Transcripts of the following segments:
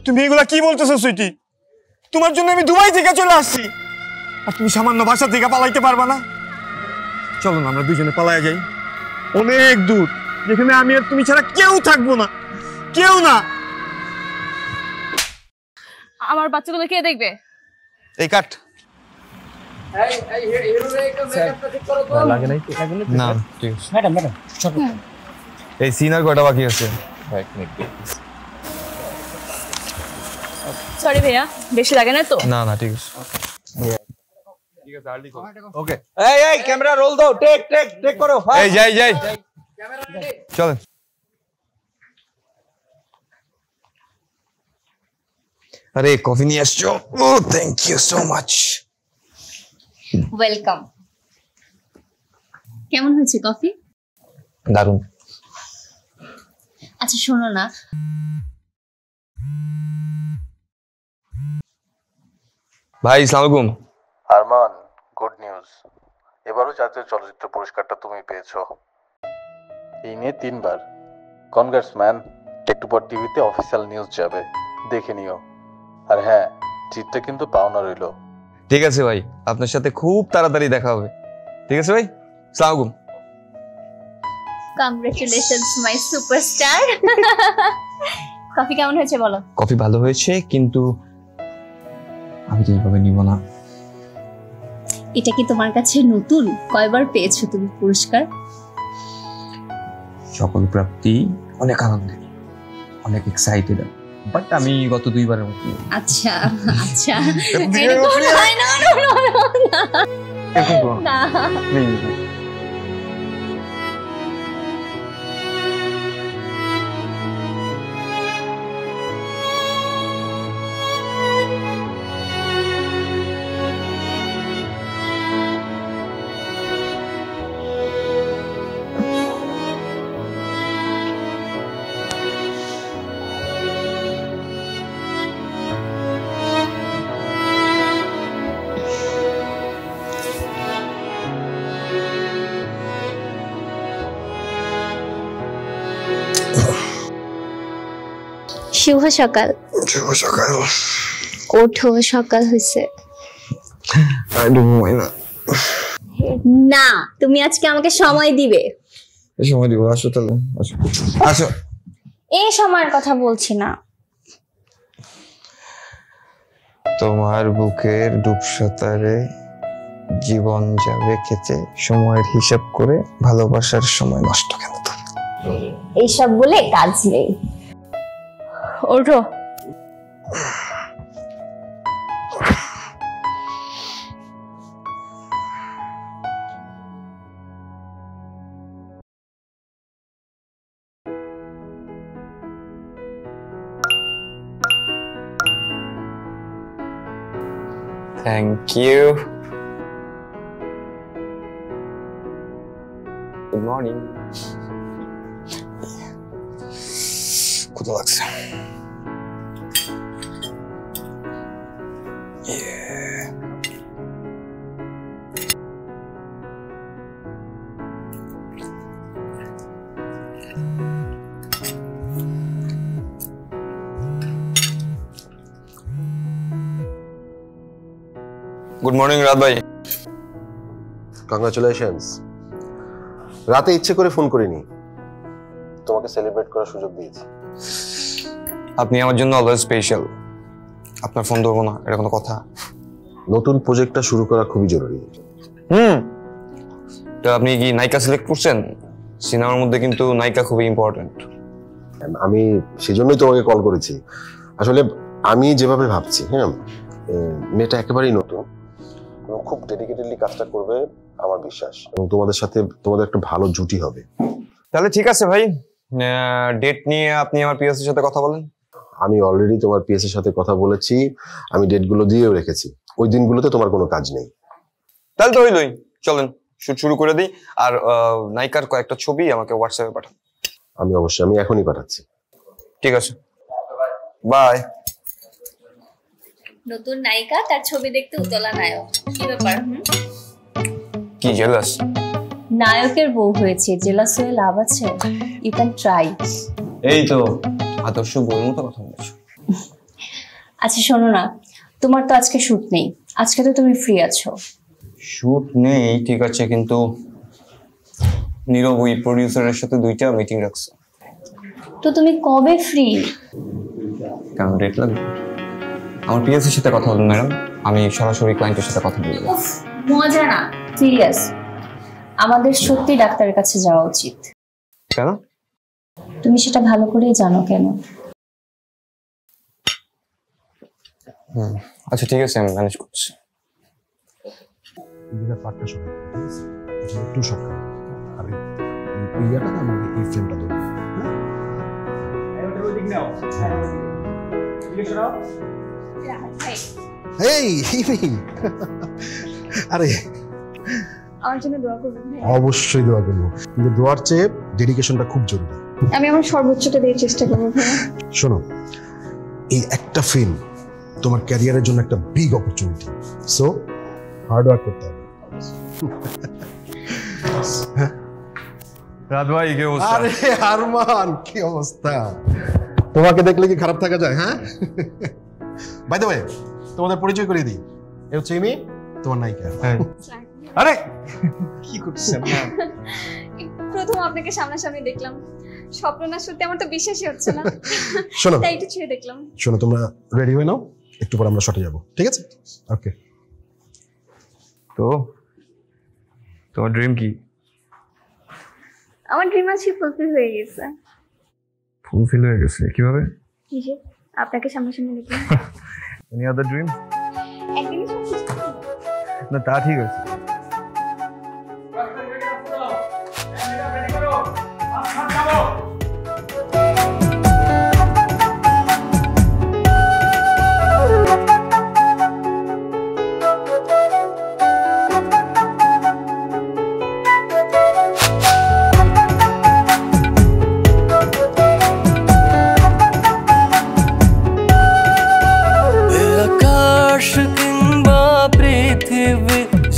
তুমি এগুলা কি বলতেছো সুইটি? তোমার জন্য আমি দুবাই থেকে চলে আসছি, আর তুমি সামান্য বাসা থেকে পালাইতে পারবা না? চলো না আমরা দুজনে পালাইয়া যাই অনেক দূর, যেখানে আমি আর তুমি ছাড়া কেউ থাকবো না, কেউ না। আমার বাচ্চাগুলো কে দেখবে? এই কাট না, ঠিক আছে ম্যাডাম। ম্যাডাম এই সিনার কয়টা বাকি আছে? সরি ভাইয়া, বেশি লাগে না তো? না না ঠিক আছে। ওকে এই এই ক্যামেরা রোল দাও, টেক টেক টেক করো। এই যাই যাই, চলেন। আরে কফি নিয়ে আসছো? ও thank you so much. Welcome. কেমন হয়েছে কফি? দারুণ। আচ্ছা শোনো না, ভাই আসসালামু আলাইকুম। আরমান, গুড নিউজ, এবারও জাতীয় চলচ্চিত্র পুরস্কারটা তুমি পেয়েছো। এই নিয়ে 3 বার। Congrats man. একটু পর টিভিতে অফিসিয়াল নিউজ যাবে, দেখে নিও। আর হ্যাঁ, চিটটা কিন্তু পাওনা রইলো। ঠিক আছে ভাই, আপনার সাথে খুব তাড়াতাড়ি দেখা হবে। ঠিক আছে ভাই, আসসালামু আলাইকুম। কংগ্রেচুলেশনস মাই সুপারস্টার। কফি কেমন হয়েছে বলো? কফি ভালো হয়েছে, কিন্তু আমি তো এভাবে নিব না। এটা কি তোমার কাছে নতুন? কয়বার পেয়েছো তুমি পুরস্কার? সকল প্রাপ্তি অনেক আনন্দের, অনেক এক্সাইটেড, বাট আমি গত 2 বারের মতো। আচ্ছা আচ্ছা, না শুভ সকাল। শুভ সকাল। ওঠো, সকাল হয়েছে। না, তুমি আজকে আমাকে সময় দিবে। সময় দিব, আসো তাহলে, আসো আসো। এই সময়ের কথা বলছি না। তোমার বুকের ডুবসাঁতারে জীবন যাবে খেতে, সময়ের হিসাব করে ভালোবাসার সময় নষ্ট কেন? এইসব বলে কাজ নেই, ওঠো। Thank you. Good morning. ক্ষুধা লাগছে। গুড মর্নিং রাত ভাই। কংগ্রাচুলেশনস। রাতে ইচ্ছে করে ফোন করিনি, তোমাকে সেলিব্রেট করার সুযোগ দিয়েছি। আপনি আমার জন্য অলওয়েজ স্পেশাল। আপনার ফোন ধরবো না এটা কোনো কথা? নতুন প্রজেক্টটা শুরু করা খুবই জরুরি। তো আপনি কি নায়িকা সিলেক্ট করছেন? সিনেমার মধ্যে কিন্তু নায়িকা খুবই ইম্পর্টেন্ট। আমি সেজন্যই তোমাকে কল করেছি। আসলে আমি যেভাবে ভাবছি, হ্যাঁ, মেয়েটা একেবারেই নতুন, খুব ডেডিকেটেডলি কাজটা করবে আমার বিশ্বাস, এবং তোমাদের সাথে তোমাদের একটা ভালো জুটি হবে। তাহলে ঠিক আছে ভাই, ডেট নিয়ে আপনি আমার পিএসের সাথে কথা বলেন। আমি অলরেডি তোমার পিএসের সাথে কথা বলেছি, আমি ডেটগুলো দিয়েও রেখেছি। ওই দিনগুলোতে তোমার কোনো কাজ নেই। তাহলে তো হইলই, চলেন শুট শুরু করে দিই। আর নায়িকার কয়েকটা ছবি আমাকে হোয়াটসঅ্যাপে পাঠান। আমি এখনই পাঠাচ্ছি। ঠিক আছে, বাই। নতুন নায়িকা, তার ছবি দেখতে উতলা নায়ক, কি ব্যাপার? কি জেলাস? নায়কের বউ হয়েছে, জেলাস হয়ে লাভ আছে? You can try. এই তো আদর্শ বউয়ের মতো কথা বলছো। আচ্ছা শোনো না, তোমার তো আজকে শুট নেই, আজকে তো তুমি ফ্রি আছো। শুট নেই ঠিক আছে, কিন্তু নীরব ওই প্রডিউসারের সাথে 2টা মিটিং রাখছে। তো তুমি কবে ফ্রি? কেন ডেট লাগবে? আমার পিএসের সাথে কথা বলুন ম্যাডাম, আমি সরাসরি ক্লায়েন্টের সাথে কথা বলবো। মজা না, সিরিয়াস। আমাদের সত্যি ডাক্তারের কাছে যাওয়া উচিত। কেন? তুমি সেটা ভালো করেই জানো। কেন? আচ্ছা ঠিক আছে, আমি ম্যানেজ করছি। পাটটা সরাই একটু সরকার আর এই ইয়াটা না, আমাকে এই ফ্রেমটা দেবো। আরে আমার জন্য দোয়া করবেন। অবশ্যই দোয়া করবো, কিন্তু দোয়ার চেয়ে ডেডিকেশনটা খুব জরুরি। আমি আমার সর্বোচ্চটা দিয়ে চেষ্টা করবো। শোনো, এই একটা ফিল্ম তোমার ক্যারিয়ারের জন্য একটা big opportunity, so hard work করতে হবে। রাত ভাই কি অবস্থা? আরে আরমান, কি অবস্থা? তোমাকে দেখলে কি খারাপ থাকা যায়? হ্যাঁ, বাই দ্য ওয়ে তোমাদের পরিচয় করিয়ে দিই, এ হচ্ছে ইমি, তোমার নায়িকা। আরে কি করছেন? প্রথম আপনাকে সামনাসামনি দেখলাম, স্বপ্ন না সত্যি আমার তো বিশ্বাসই হচ্ছে না। শোনো তাই একটু ছুঁয়ে দেখলাম। শোনো, তোমরা রেডি হয়ে নাও, একটু পর আমরা শটে যাবো, ঠিক আছে? ওকে। তো তোমার ড্রিম কি? আমার ড্রিম আছে ফুলফিল হয়ে গেছে। ফুলফিল হয়ে গেছে কিভাবে? কি যে আপনাকে সামনাসামনি দেখলাম। Any other dream? একদিনই সব কিছু না তা ঠিক আছে।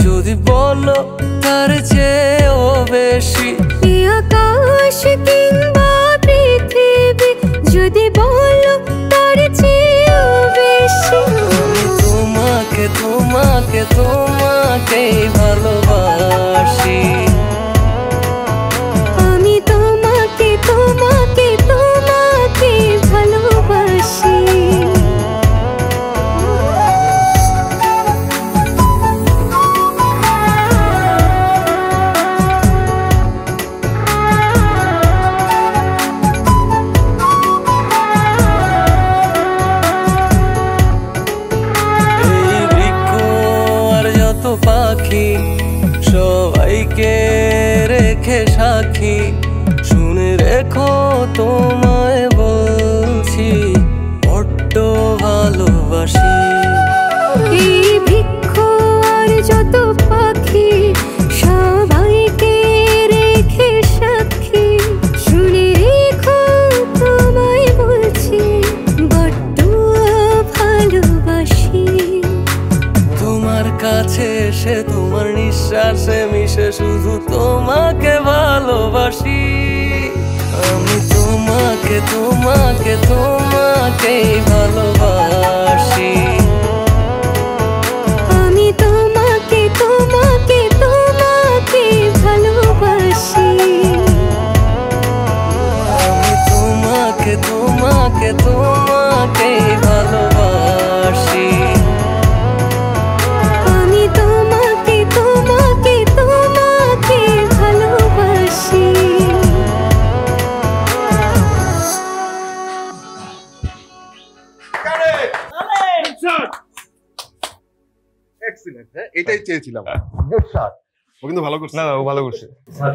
যদি বলো তার চেয়েও বেশি, আকাশ কিংবা পৃথিবী যদি বলো তার চেয়েও বেশি, তোমাকে তোমাকে তোমাকে ভালোবাসি, আমি তোমাকে তোমাকে তোমাকে ভালোবাসি। পাখি সবাইকে রেখে সাক্ষী, শুনে রেখো তোমায় বলছি বড্ড ভালোবাসি। এই বৃক্ষ আর যত পাখি সবাইকে রেখে সাক্ষী, শুনে রেখো তোমায় বলছি বড্ড ভালোবাসি। তোমার কাছে এসে তোমার নিঃশ্বাসে মিশে শুধু তোমাকে ভালোবাসি, আমি তোমাকে তোমাকে তোমাকে ভালোবাসি, আমি তোমাকে তোমাকে তোমাকে এটাই চেয়েছিলাম। Good shot. ও কিন্তু ভালো করছে। না ও ভালো করছে। স্যার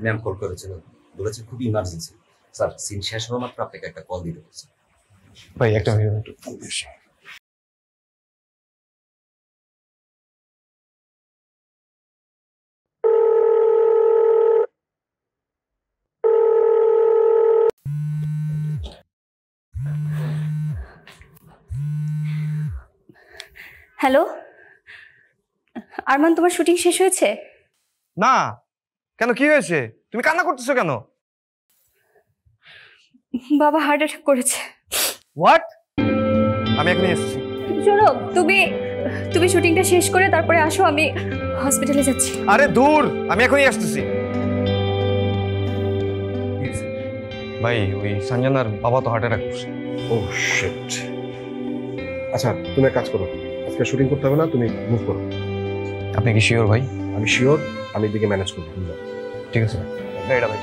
ম্যাম কল করেছিল, বলেছে খুব ইমার্জেন্সি। স্যার সিন শেষ হওয়া মাত্র আপনাকে একটা কল দিতে বলছে। ভাই একটা মিনিট। হ্যালো আরমান, তোমার শুটিং শেষ হয়েছে? না, কেন কি হয়েছে? তুমি কান্না করতেছো কেন? বাবা হার্ট অ্যাটাক করেছে। হোয়াট? আমি এখনই এসেছি। শোনো, তুমি শুটিংটা শেষ করে তারপরে আসো, আমি হসপিটালে যাচ্ছি। আরে দূর, আমি এখনই আসতেছি। ভাই ওই সঞ্জনার বাবা তো হার্ট অ্যাটাক করছে। ও শিট। আচ্ছা তুমি এক কাজ করো, আজকে শুটিং করতে হবে না, তুমি মুভ করো। আপনি কি শিওর ভাই? আমি শিওর, আমি এদিকে ম্যানেজ করবো। ঠিক আছে ভাই। গাড়িটা ভাই।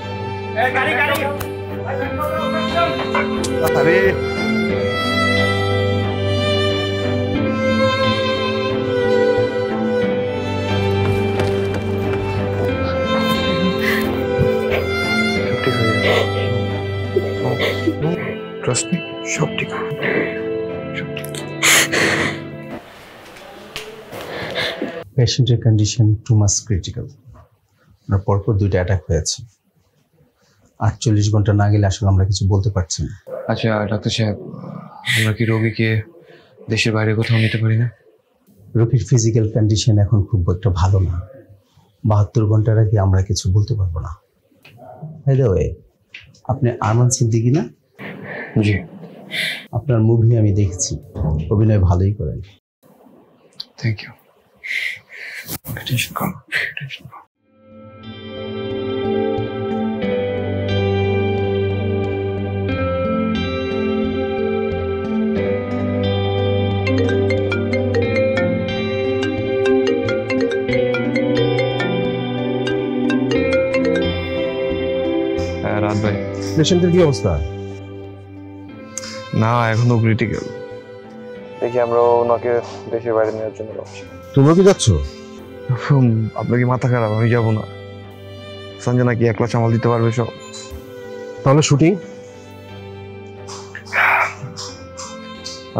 আরে ট্রাস্ট মি, সব ঠিক হবে। পেশেন্টের কন্ডিশন টু মাস ক্রিটিক্যাল। ওনার পরপর 2টা অ্যাটাক হয়েছে। 48 ঘন্টা না গেলে আসলে আমরা কিছু বলতে পারছি না। আচ্ছা ডাক্তার সাহেব, আমরা কি রোগীকে দেশের বাইরে কোথাও নিতে পারি না? রোগীর ফিজিক্যাল কন্ডিশন এখন খুব একটা ভালো না। 72 ঘন্টার আগে আমরা কিছু বলতে পারবো না। বাই দ্য ওয়ে, আপনি আরমান সিদ্দিকী না? জি। আপনার মুভি আমি দেখেছি, অভিনয় ভালোই করেন। Thank you. টেনশন কম, টেনশন কম। রাত ভাই, পেশেন্টের কি অবস্থা? না এখনো ক্রিটিক্যাল। দেখি আমরা ওনাকে দেশের বাইরে নেওয়ার জন্য ভাবছি। তোমরা কি যাচ্ছ? আপনার কি মাথা খারাপ? আমি যাবো না। সঞ্জনা কি একলা সামাল দিতে পারবে সব? তাহলে শুটিং?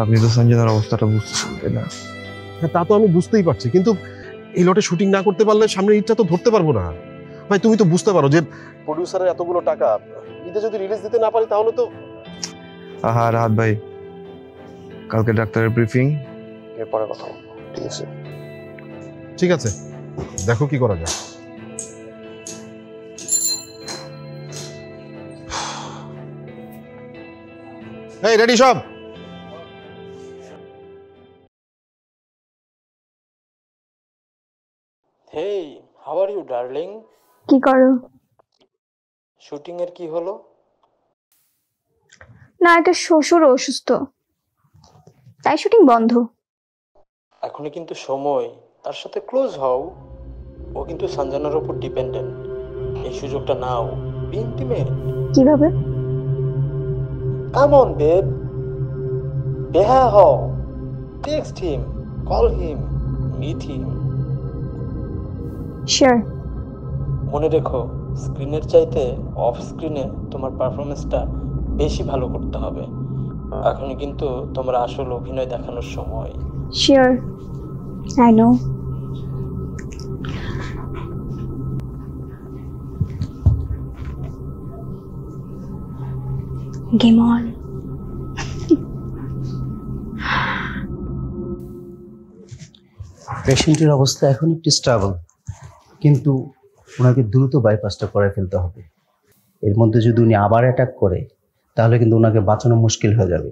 আপনি তো সঞ্জনার অবস্থাটা বুঝতেছেন তাই না? হ্যাঁ তা তো আমি বুঝতেই পারছি, কিন্তু এই লটে শুটিং না করতে পারলে সামনের ঈদটা তো ধরতে পারবো না। ভাই তুমি তো বুঝতে পারো যে প্রডিউসারের এতগুলো টাকা, ঈদে যদি রিলিজ দিতে না পারি তাহলে তো। আহা রাহাত ভাই, কালকে ডাক্তারের ব্রিফিং, এরপরে কথা বলবো। ঠিক আছে? ঠিক আছে, দেখো কি করা যায়। এই রেডি সব? হেই, হাউ আর ইউ ডার্লিং? কি করো? শুটিং এর কি হলো? নায়কের শ্বশুর অসুস্থ, তাই শুটিং বন্ধ। এখনই কিন্তু সময়, তার সাথে ক্লোজ হও। ও কিন্তু সঞ্জনার উপর ডিপেন্ডেন্ট। এই সুযোগটা নাও, বি ইন্টিমেট। কিভাবে? কাম অন বেব, বেহা হও। Text him, call him, meet him. Sure. মনে রেখো, স্ক্রিনের চাইতে অফ স্ক্রিনে তোমার পারফরমেন্সটা বেশি ভালো করতে হবে। এখনই কিন্তু তোমার আসল অভিনয় দেখানোর সময়। Sure, I know. Game on. পেশেন্টের অবস্থা এখন একটু স্টেবল, কিন্তু ওনাকে দ্রুত বাইপাসটা করে ফেলতে হবে। এর মধ্যে যদি উনি আবার অ্যাটাক করে তাহলে কিন্তু ওনাকে বাঁচানো মুশকিল হয়ে যাবে।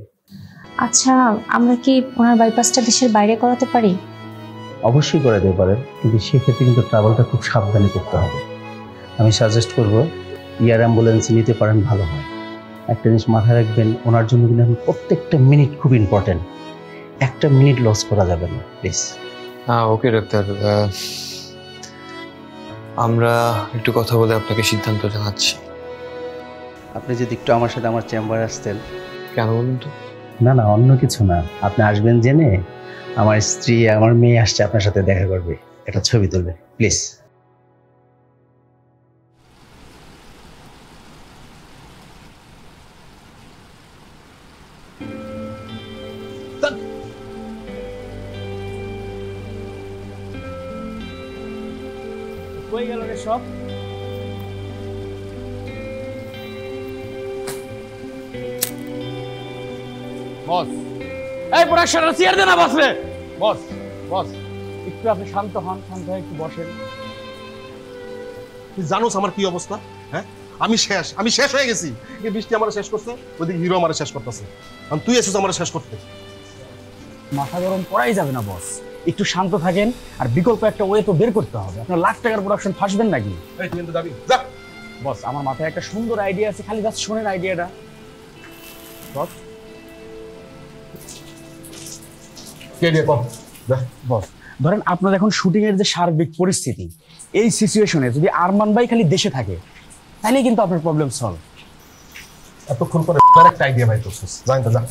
আচ্ছা, আমরা কি ওনার বাইপাসটা দেশের বাইরে করাতে পারি? অবশ্যই করে দিতে পারেন, কিন্তু সেক্ষেত্রে কিন্তু ট্রাভেলটা খুব সাবধানে করতে হবে। আমি সাজেস্ট করব এয়ার অ্যাম্বুলেন্স নিতে পারেন, ভালো হয়। একটা জিনিস মাথায় রাখবেন, ওনার জন্য কিন্তু এখন প্রত্যেকটা মিনিট খুব ইম্পর্টেন্ট। একটা মিনিট লস করা যাবে না, প্লিজ। হ্যাঁ ওকে ডাক্তার, আমরা একটু কথা বলে আপনাকে সিদ্ধান্ত জানাচ্ছি। আপনি যদি একটু আমার সাথে আমার চেম্বারে আসতেন। কেন বলুন তো? না না, অন্য কিছু না, আপনি আসবেন জেনে আমার স্ত্রী আমার মেয়ে আসছে আপনার সাথে দেখা করবে, একটা ছবি তুলবে প্লিজ। কই গেল রে সব? বস, এই প্রোডাকশন চেয়ার দে না বস রে। বস বস একটু আপনি শান্ত হন, শান্ত হয়ে একটু বসেন। তুই জানোস আমার কি অবস্থা? হ্যাঁ, আমি শেষ হয়ে গেছি। এই বৃষ্টি আমার শেষ করছে, ওইদিকে হিরো আমার শেষ করতেছে, আর তুই এসেছিস আমার শেষ করতে। মাথা গরম করাই যাবে না বস, একটু শান্ত থাকেন। আর বিকল্প একটা ওয়ে তো বের করতে হবে। আপনার লাখ টাকার প্রোডাকশন ফাঁসবেন নাকি? এই তুই কিন্তু যাবি যা। বস আমার মাথায় একটা সুন্দর আইডিয়া আছে, খালি জাস্ট শোনেন আইডিয়াটা। বস বস ধরেন আপনার এখন শুটিং এর যে সার্বিক পরিস্থিতি, এই সিচুয়েশনে যদি আরমান ভাই খালি দেশে থাকে তাহলে কিন্তু আপনার প্রবলেম সলভ। এতক্ষণ পরে একটা আইডিয়া বাই করছিস, জানি তো যা।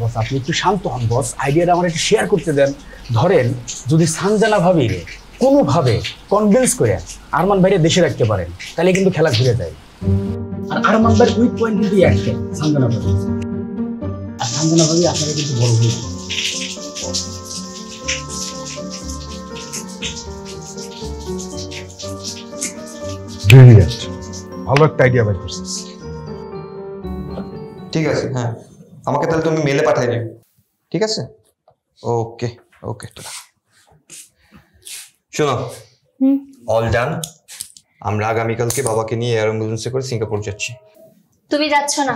বস আপনি একটু শান্ত হন বস, আইডিয়াটা আমার একটু শেয়ার করতে দেন। ধরেন যদি সানজানা ভাবি কোনোভাবে কনভিন্স করে আরমান ভাইরে দেশে রাখতে পারেন তাহলে কিন্তু খেলা ঘুরে যায়। আর আরমান ভাইয়ের উইক পয়েন্ট কিন্তু একটা সানজানা ভাবি, আর সানজানা ভাবি আপনারা কিন্তু বড় হয়ে ব্রিলিয়ান্ট, ভালো একটা আইডিয়া বাই করছিস। ঠিক আছে, হ্যাঁ আমাকে তাহলে তুমি মেলে পাঠিয়ে দিও, ঠিক আছে? ওকে ওকে, শোনো, অল ডান। আমরা আগামীকালকে বাবাকে নিয়ে এয়ার অ্যাম্বুলেন্সে করে সিঙ্গাপুর যাচ্ছি। তুমি যাচ্ছ না?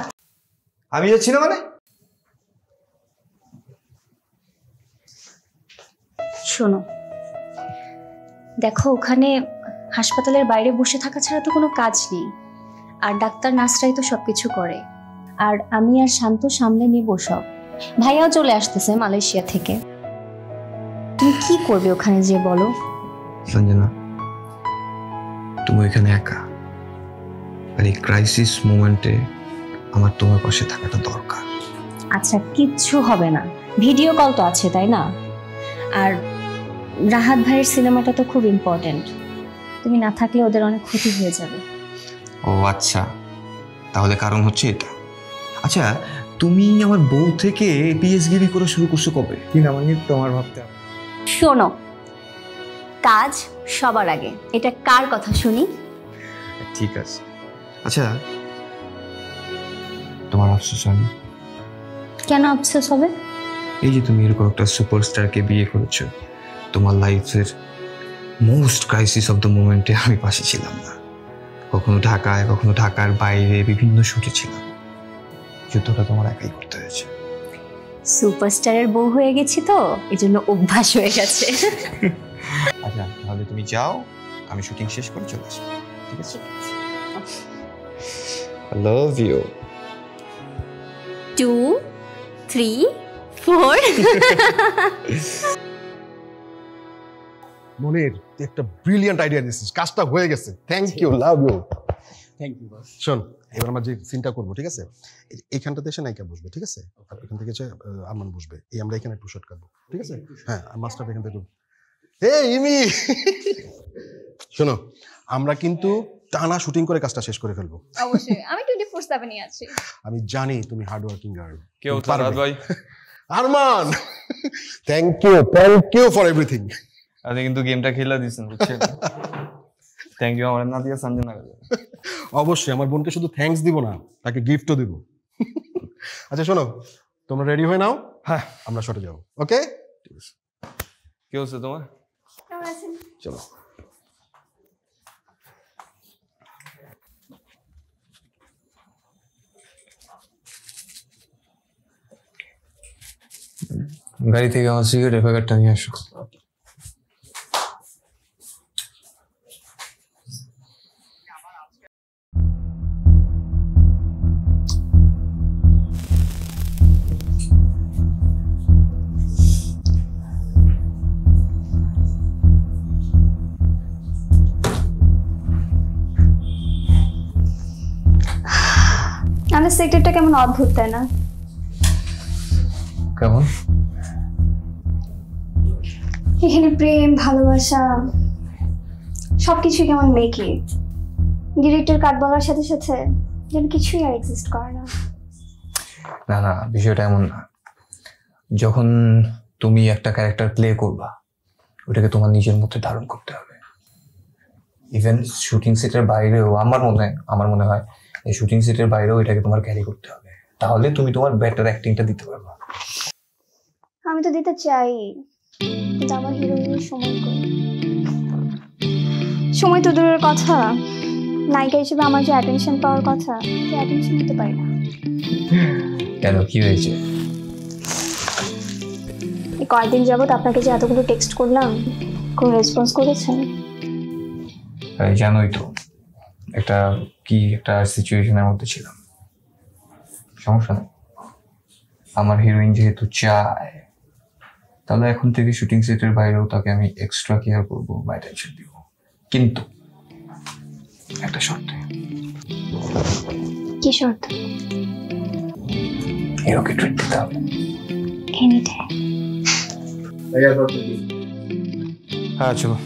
আমি যাচ্ছি না মানে? শোনো, দেখো ওখানে হাসপাতালের বাইরে বসে থাকা ছাড়া তো কোনো কাজ নেই, আর ডাক্তার নার্সরাই তো সবকিছু করে। আর আমি আর শান্ত সামলে নিব সব। ভাইয়াও চলে আসতেছে মালয়েশিয়া থেকে। তুমি কি করবে ওখানে যে বলো? সঞ্জনা, তুমি এখানে একা, আর এই ক্রাইসিস মোমেন্টে আমার তোমার পাশে থাকাটা দরকার। আচ্ছা কিচ্ছু হবে না, ভিডিও কল তো আছে তাই না? আর রাহাত ভাইয়ের সিনেমাটা তো খুব ইম্পর্টেন্ট, তুমি না থাকলে ওদের অনেক ক্ষতি হয়ে যাবে। ও আচ্ছা, তাহলে কারণ হচ্ছে এটা। আচ্ছা, তুমি আমার বউ থেকে পিএসগিরি করে শুরু করছো কবে? কি না মানে তোমার ভাবতে। শোনো, কাজ সবার আগে, এটা কার কথা শুনি? ঠিক আছে, আচ্ছা তোমার আফসোস হয়নি? কেন আফসোস হবে? এই যে তুমি এরকম একটা সুপারস্টারকে বিয়ে করেছো, তোমার লাইফের মোস্ট ক্রাইসিস অফ দ্য মোমেন্টে আমি পাশে ছিলাম না। কখনো ঢাকায়, কখনো ঢাকার বাইরে বিভিন্ন শুটে ছিলাম। যুদ্ধটা তোমার একাই করতে হয়েছে। সুপারস্টারের বউ হয়ে গেছি তো এজন্য অভ্যাস হয়ে গেছে। আচ্ছা তাহলে তুমি যাও, আমি শুটিং শেষ করে চলে আসবো, ঠিক আছে? I love you. 2, 3, 4 মনির, তুই একটা ব্রিলিয়ান্ট আইডিয়া দিয়েছিস, কাজটা হয়ে গেছে। Thank you, love you. Thank you boss. শোন, এবার আমরা যে সিনটা করবো, ঠিক আছে? এইখানটাতে এসে নায়িকা বসবে, ঠিক আছে? আর এখান থেকে আরমান বসবে, এই আমরা এখানে একটু শট কাটবো, ঠিক আছে? হ্যাঁ, আর মাস্টার এখান থেকে। এই ইমি, শোনো, আমরা কিন্তু টানা শুটিং করে কাজটা শেষ করে ফেলবো। অবশ্যই, আমি 24/7 আছি। আমি জানি তুমি হার্ড ওয়ার্কিং গার্ল। কেউ রাত ভাই। Arman, thank you for everything. আপনি কিন্তু গেমটা খেলা দিয়েছেন, বুঝছেন? থ্যাংক ইউ আমার নাদিয়া সঞ্জনা। অবশ্যই, আমার বোনকে শুধু থ্যাঙ্কস দিব না, তাকে গিফটও দিব। আচ্ছা শোনো, তোমরা রেডি হয়ে নাও, হ্যাঁ আমরা শটে যাবো। ওকে, ঠিক আছে। কি হচ্ছে তোমার? কেমন আছেন? চলো। গাড়ি থেকে আমার সিগারেট প্যাকেটটা নিয়ে আসো। আমাদের সেক্টরটা কেমন অদ্ভুত, তাই না? কেমন? এখানে প্রেম ভালোবাসা সবকিছুই কেমন মেকি। ডিরেক্টর কাট বলার সাথে সাথে যেন কিছুই আর এক্সিস্ট করে না। না না, বিষয়টা এমন না। যখন তুমি একটা ক্যারেক্টার প্লে করবা, ওটাকে তোমার নিজের মধ্যে ধারণ করতে হবে। ইভেন শুটিং সেটের বাইরেও আমার মনে হয় এই শুটিং সেটের বাইরেও এটাকে তোমার ক্যারি করতে হবে, তাহলে তুমি তোমার বেটার অ্যাক্টিংটা দিতে পারবা। আমি তো দিতে চাই, কিন্তু আমার হিরোইনের সময় তো দূরের কথা, নায়িকা হিসেবে আমার যে অ্যাটেনশন পাওয়ার কথা, সে অ্যাটেনশন দিতে পারি না। কেন, কি হয়েছে? এই কয়েকদিন যাবত আপনাকে যে এতগুলো টেক্সট করলাম, কোনো রেসপন্স করেছেন? জানোই তো একটা সিচুয়েশনের মধ্যে ছিলাম। সমস্যা নেই, আমার হিরোইন যেহেতু চায়, তাহলে এখন থেকে শুটিং সেটের বাইরেও তাকে আমি এক্সট্রা কেয়ার করবো বা অ্যাটেনশন দিব, কিন্তু একটা শর্তে। কি শর্ত? হিরোকে ট্রিট দিতে হবে। হ্যাঁ চলো।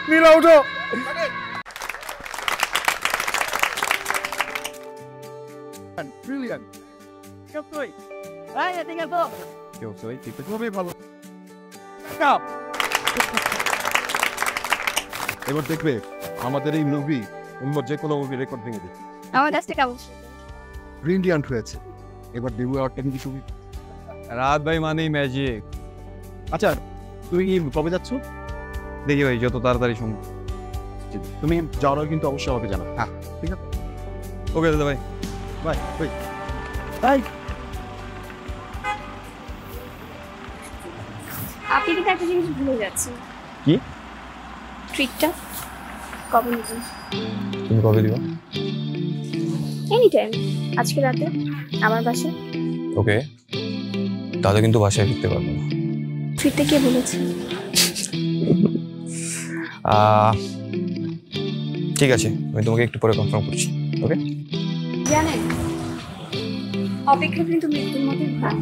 নীলা উঠো। Brilliant. এবার দেখবে আমাদের এই মুভি অন্য যে কোনো মুভি রেকর্ড ভেঙে দিবে। আমার কাছ থেকে ব্রিলিয়ান্ট হয়েছে। এবার দেবু অ্যাওয়ার্ডটা কিন্তু শুধু রাত ভাই মানেই ম্যাজিক। আচ্ছা তুই কি কবে যাচ্ছ? দেখি ভাই যত তাড়াতাড়ি সম্ভব। তুমি যাওয়ার কিন্তু অবশ্যই আমাকে জানাও। হ্যাঁ ঠিক আছে, ওকে দাদা ভাই, বাই বাই বাই। আপনি কিন্তু একটা জিনিস ভুলে যাচ্ছেন। কি? ট্রিটটা কবে নেবেন? তুমি কবে দিবা? এনি টাইম, আজকে রাতে আমার বাসায়। ওকে, তাহলে কিন্তু বাসায় ফিরতে পারবো না। ফিরতে কে বলেছে? ঠিক আছে, আমি তোমাকে একটু পরে কনফার্ম করছি। ওকে, জানেন অপেক্ষা কিন্তু মৃত্যুর মধ্যে ভাগ।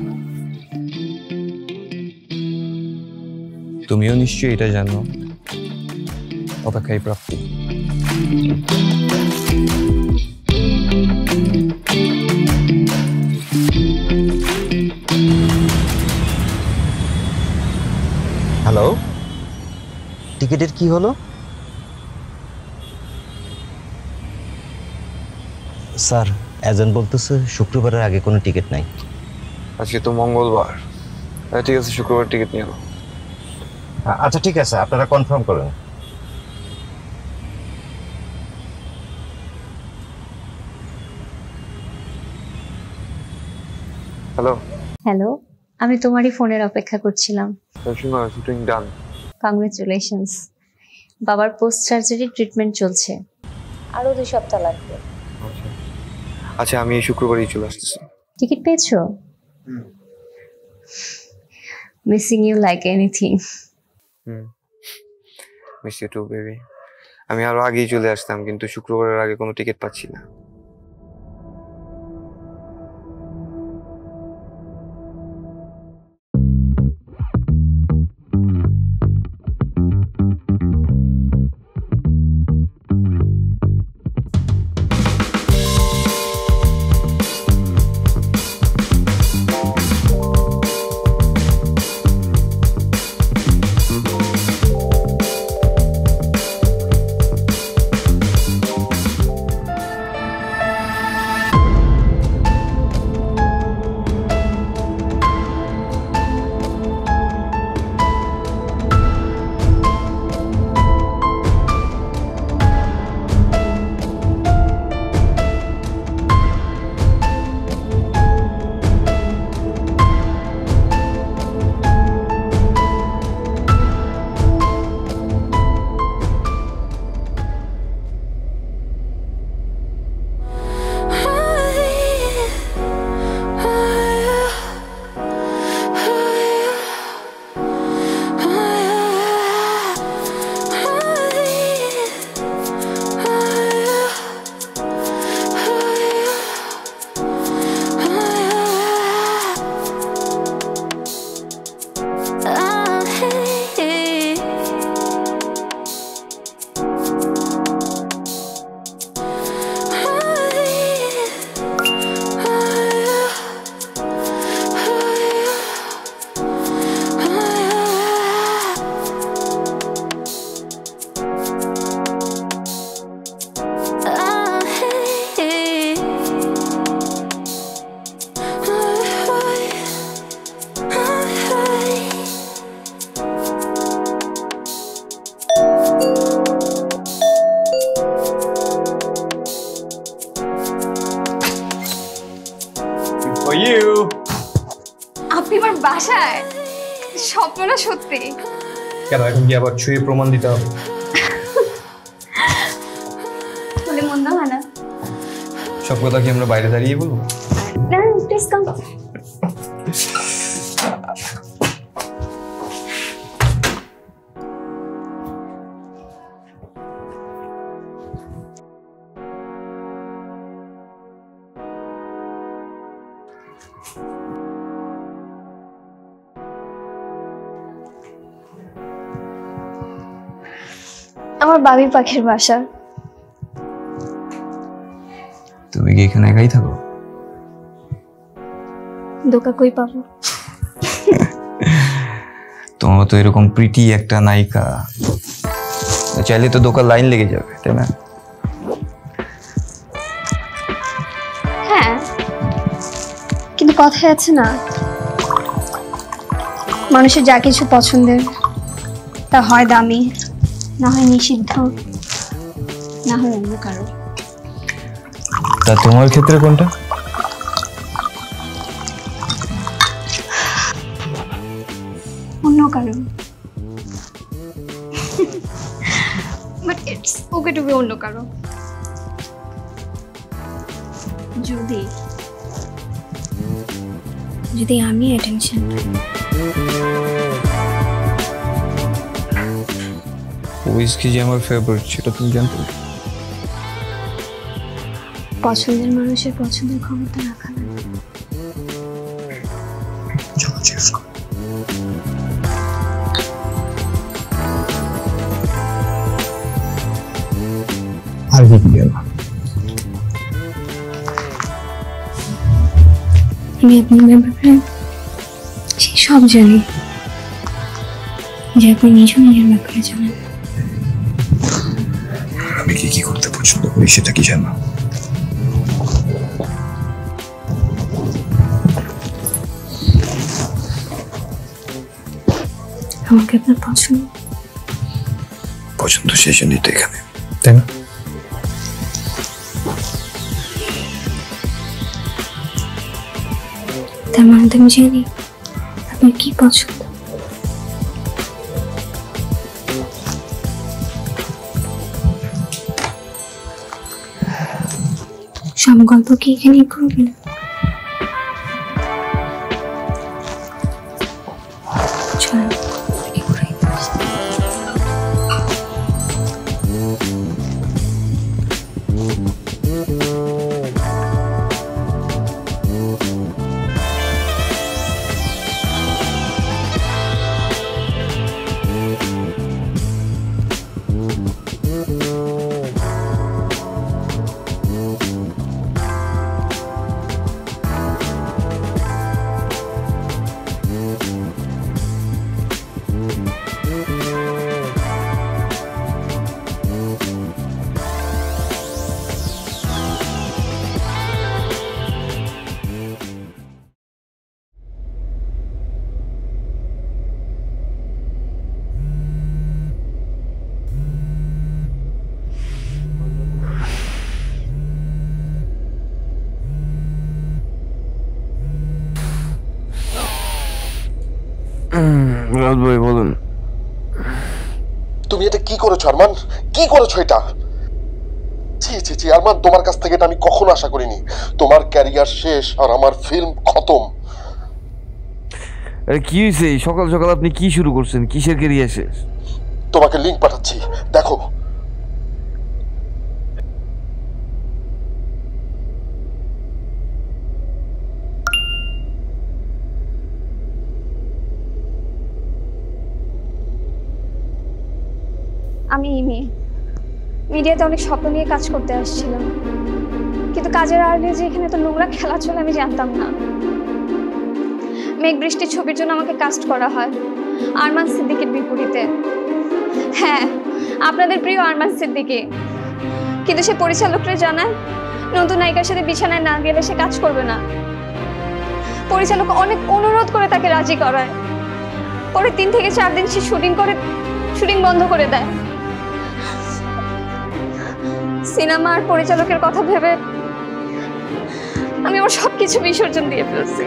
তুমিও নিশ্চয়ই এটা জানো, অপেক্ষাই প্রাপ্তি। হ্যালো, টিকিটের কি হলো? স্যার এজেন্ট বলতেছে শুক্রবারের আগে কোনো টিকিট নাই। আজকে তো মঙ্গলবার। ঠিক আছে, শুক্রবার টিকিট নিয়ে নাও। আচ্ছা ঠিক আছে, আপনারা কনফার্ম করেন। হ্যালো হ্যালো, আমি তোমারই ফোনের অপেক্ষা করছিলাম। শুটিং ডান। কংগ্রেচুলেশনস। বাবার পোস্ট সার্জারি ট্রিটমেন্ট চলছে, আরো 2 সপ্তাহ লাগবে। আচ্ছা, আমি এই শুক্রবারই চলে আসতেছি। টিকিট পেয়েছো? Missing you like anything. Miss you too baby. আমি আরো আগেই চলে আসতাম, কিন্তু শুক্রবারের আগে কোনো টিকিট পাচ্ছি না। হ্যাঁ, স্বপ্ন না সত্যি। কেন এখন কি আবার ছুঁয়ে প্রমাণ দিতে হবে? বলে মন্দ হয় না। সব কথা কি আমরা বাইরে দাঁড়িয়ে বলবো? না, প্লিজ কাম। আমার বাবি পাখির বাসা। তুমি কি এখানে একাই থাকো? দোকা কই পাবো? তোমার তো এরকম প্রিটি একটা নায়িকা, চাইলে তো দোকান লাইন লেগে যাবে, তাই না? হ্যাঁ, কিন্তু কথায় আছে না, মানুষের যা কিছু পছন্দের তা হয় দামি, না হয় নিষিদ্ধ, না হয় অন্য কারো। তা তোমার ক্ষেত্রে কোনটা? অন্য কারো। But it's okay to be অন্য কারো। যদি আমি অ্যাটেনশন হুইস্কি যে আমার ফেভারিট সেটা তুমি জানতে? পছন্দের মানুষের পছন্দের ক্ষমতা রাখা না। আর কি গেল? আমি আপনার ব্যাপারে সেই সব জানি যে আপনি নিজেও নিজের ব্যাপারে জানেন। আমি কি করতে পছন্দ করি সেটা কি জানো? আমাকে আপনার পছন্দ সেই জন্যই তো এখানে, তাই না? তার মানে তো আমি জানি আপনার কি পছন্দ। সব গল্প কি এখানেই করবেন? ভাই বলুন, তুমি এটা কি করেছো আরমান? কি করেছো এটা? ছি ছি ছি আরমান, তোমার কাছ থেকে এটা আমি কখনো আশা করিনি। তোমার ক্যারিয়ার শেষ আর আমার ফিল্ম খতম। আরে কি হয়েছে? সকাল সকাল আপনি কি শুরু করছেন? কিসের ক্যারিয়ার শেষ? তোমাকে লিংক পাঠাচ্ছি, দেখো। আমি মিডিয়াতে অনেক স্বপ্ন নিয়ে কাজ করতে আসছিলাম, কিন্তু কাজের আগে যে এখানে তো নোংরা খেলা চলে আমি জানতাম না। মেঘ বৃষ্টির ছবির জন্য আমাকে কাস্ট করা হয় আরমান সিদ্দিকীর বিপরীতে। হ্যাঁ, আপনাদের প্রিয় আরমান সিদ্দিকী। কিন্তু সে পরিচালকরা জানায় নতুন নায়িকার সাথে বিছানায় না গেলে সে কাজ করবে না। পরিচালক অনেক অনুরোধ করে তাকে রাজি করায়। পরে 3 থেকে 4 দিন সে শুটিং বন্ধ করে দেয়। সিনেমা আর পরিচালকের কথা ভেবে আমি আমার সবকিছু বিসর্জন দিয়ে ফেলছি।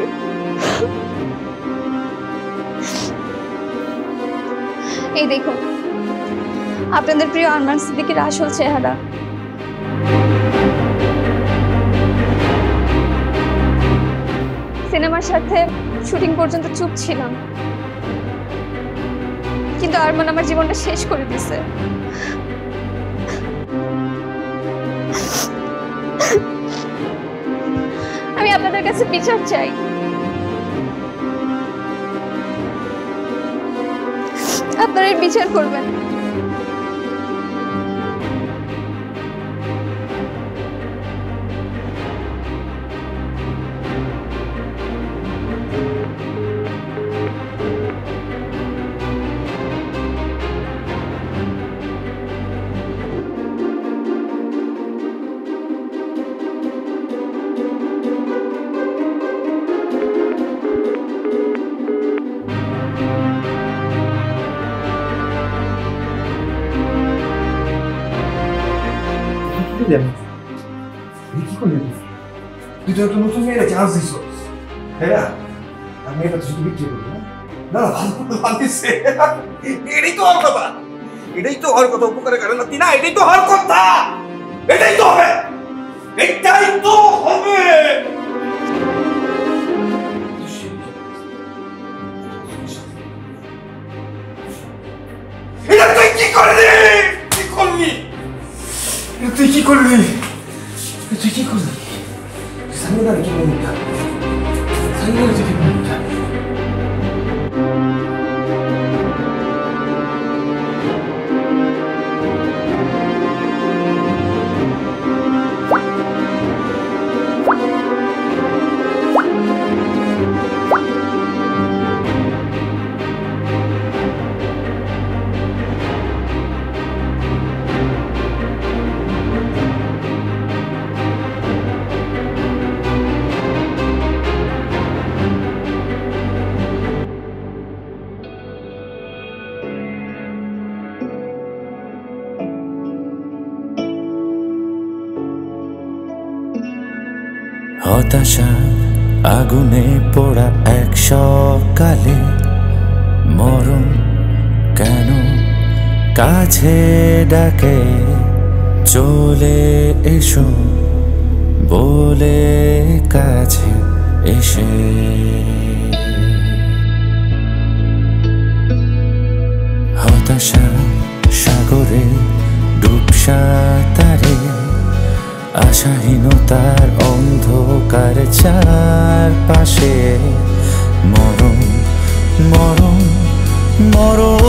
এই দেখুন আপনাদের প্রিয় আরমান সিদ্দিকীর আসল চেহারা। সিনেমার সাথে শুটিং পর্যন্ত চুপ ছিলাম, কিন্তু আরমান আমার জীবনটা শেষ করে দিছে। আমি আপনাদের কাছে বিচার চাই। আপনারা এর বিচার করবেন। তুই তো একটা নতুন মেয়েরা চান্স দিস, তাই না? আর মেয়েটা তো শুধু বিক্রি করবো না, না এটাই তো হওয়ার কথা, এটাই তো হওয়ার কথা। উপকারে কারণ না না, এটাই তো হওয়ার কথা, এটাই তো হবে, এটাই তো হবে। এটা তুই কি করলি? কি করলি? তুই কি করলি? তুই কি করলি? 상대가 이렇게 보니까 상대가 이렇게 보니까 হতাশা আগুনে পোড়া এক সকালে মরণ কেন কাছে ডাকে, চলে এসো বলে কাছে এসে। হতাশা সাগরে ডুবসাঁতারে, আশাহীনতার অন্ধকার চারপাশে মরণ মরণ মরণ।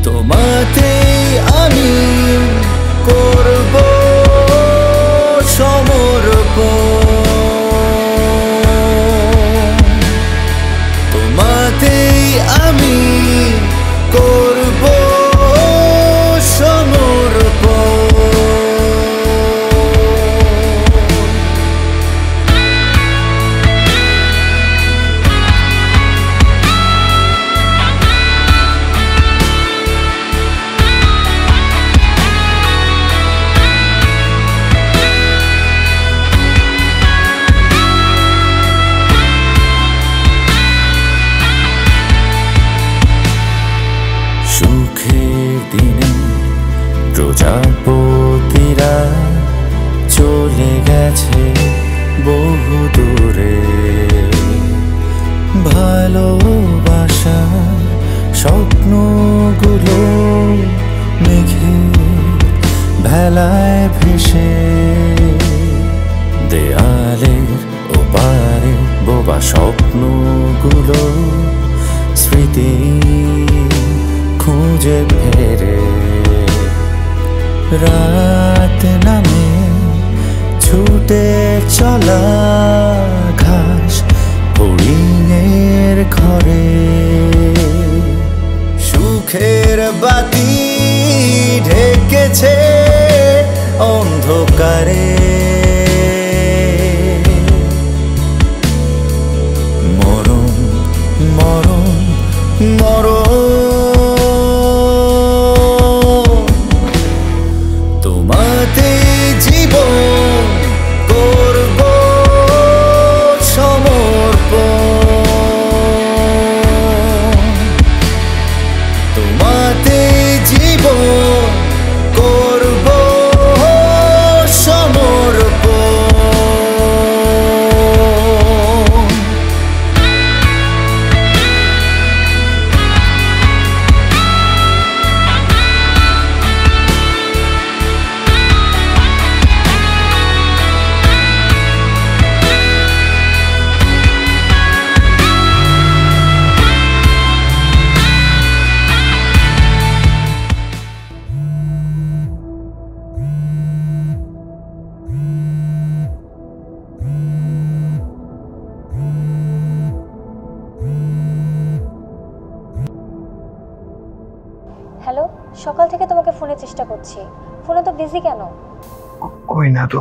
তোমাতে আমি করব সমর্পণ, তোমাতেই আমি করব প্রজাপতিরা চলে গেছে বহু দূরে, ভালোবাসার স্বপ্নগুলো মেঘে ভেলায় ভেসে, দেয়ালের ওপারে বোবা স্বপ্নগুলো স্মৃতি খুঁজে ফেরে। রাত নামে ছুটে চলা ঘাস হরিণের ঘরে, সুখের বাতি ঢেকেছে অন্ধকারে, মরণ মরণ মরণ। তোমাতে জীবন করব সমর্পণ, হ্যালো, সকাল থেকে তোমাকে ফোনের চেষ্টা করছি, ফোনে তো বিজি কেন? কই না তো।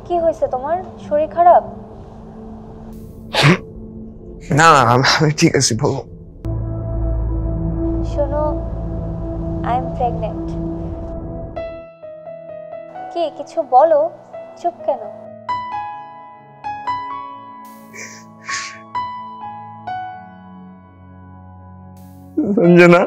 কি হয়েছে তোমার? শরীর খারাপ? না না, আমি ঠিক আছি, বলো। শোনো, আই এম প্রেগনেন্ট। কি কিছু বলো, চুপ কেন? Sanjana,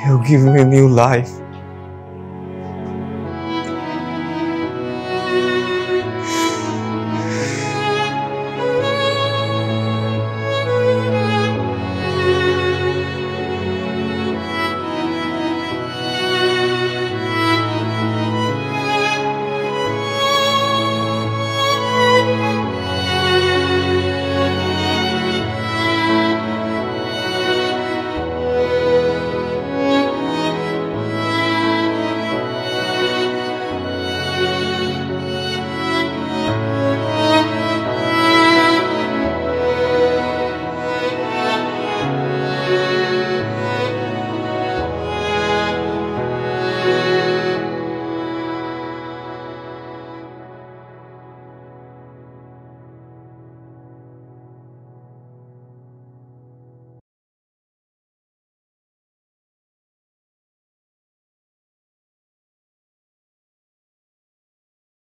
you give me a new life.